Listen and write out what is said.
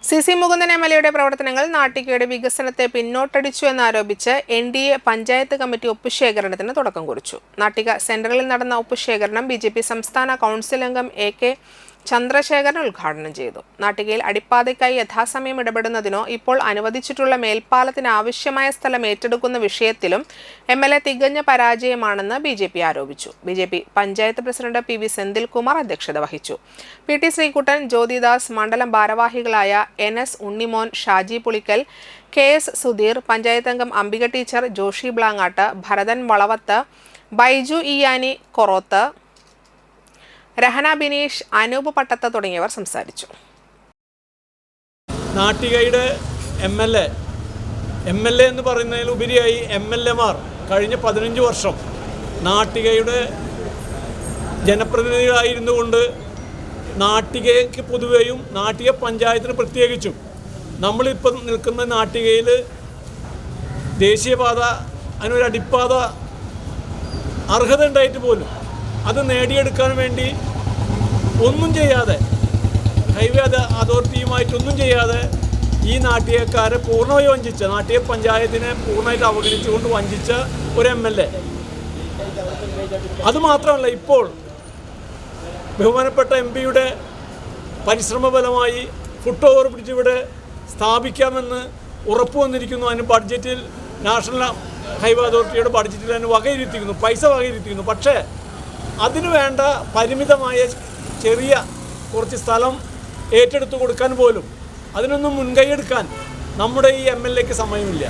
C Mukundan എം.എൽ.എയുടെ പ്രവർത്തനങ്ങൾ നാട്ടികയുടെ വികസനത്തെ പിന്നോട്ടടിച്ചു എന്നാരോപിച്ച് എൻ.ഡി.എ പഞ്ചായത്ത് കമ്മിറ്റി ഒപ്പുശേഖരണത്തിന് തുടക്കം കുറിച്ചു. നാട്ടിക സെന്ററിൽ നടന്ന ഒപ്പുശേഖരണം ബി.ജെ.പി സംസ്ഥാന കൗൺസിൽ അംഗം എ.കെ. ചന്ദ്രശേഖരൻ ഉദ്ഘാടനം ചെയ്തു. നാട്ടികയിൽ അടിപ്പാതയ്ക്കായി യഥാസമയം ഇടപെടുന്നതിനോ ഇപ്പോൾ അനുവദിച്ചിട്ടുള്ള മേൽപ്പാലത്തിന് ആവശ്യമായ സ്ഥലം ഏറ്റെടുക്കുന്ന വിഷയത്തിലും എം.എൽ.എ തികഞ്ഞ പരാജയമാണെന്ന് ബി.ജെ.പി ആരോപിച്ചു. BJP panchayat president PV. Senthilkumar അധ്യക്ഷത വഹിച്ചു. പി.ടി. ശ്രീകുട്ടൻ, ജ്യോതിദാസ്, മണ്ഡലം ഭാരവാഹികളായ എൻ.എസ്. ഉണ്ണിമോൻ, ഷാജി പുളിക്കൽ, കെ.എസ്. സുധീർ, പഞ്ചായത്ത് അംഗം അംബിക ടീച്ചർ, ജോഷി ബ്ലാങ്ങാട്ട്, ഭരതൻ വളവത്ത്, ബൈജു ഇയാനി കൊറോത്ത്, രഹന ബിനീഷ്, അനൂപ് പട്ടത്ത് തുടങ്ങിയവർ സംസാരിച്ചു. നാട്ടികയുടെ എം എൽ എ എന്ന് പറയുന്നതിലുപരിയായി എം.എൽ.എമാർ കഴിഞ്ഞ 15 വർഷം നാട്ടികയുടെ ജനപ്രതിനിധികളായിരുന്നു കൊണ്ട് നാട്ടികയ്ക്ക് പൊതുവെയും നാട്ടിക പഞ്ചായത്തിന് പ്രത്യേകിച്ചും നമ്മളിപ്പം നിൽക്കുന്ന നാട്ടികയിൽ ദേശീയപാത അതിനൊരു അടിപ്പാത അർഹത ഉണ്ടായിട്ട് പോലും അത് നേടിയെടുക്കാൻ വേണ്ടി ഒന്നും ചെയ്യാതെ, ഹൈവേ അതോറിറ്റിയുമായിട്ടൊന്നും ചെയ്യാതെ ഈ നാട്ടികക്കാരെ പൂർണ്ണമായി വഞ്ചിച്ച, നാട്ടിക പഞ്ചായത്തിനെ പൂർണ്ണമായിട്ട് അവഗണിച്ചുകൊണ്ട് വഞ്ചിച്ച ഒരു എം.എൽ.എ. അതുമാത്രമല്ല, ഇപ്പോൾ ബഹുമാനപ്പെട്ട എം.പിയുടെ പരിശ്രമഫലമായി ഫുട് ഓവർ ബ്രിഡ്ജ് ഇവിടെ സ്ഥാപിക്കാമെന്ന് ഉറപ്പ് വന്നിരിക്കുന്നു. അതിന് ബഡ്ജറ്റിൽ നാഷണൽ ഹൈവേ അതോറിറ്റിയുടെ ബഡ്ജറ്റിൽ അതിന് വകയിരുത്തിക്കുന്നു, പൈസ വകയിരുത്തിക്കുന്നു. പക്ഷേ അതിനു വേണ്ട പരിമിതമായ ചെറിയ കുറച്ച് സ്ഥലം ഏറ്റെടുത്തു കൊടുക്കാൻ പോലും അതിനൊന്നും മുൻകൈ എടുക്കാൻ നമ്മുടെ ഈ എം.എൽ.എക്ക് സമയമില്ല.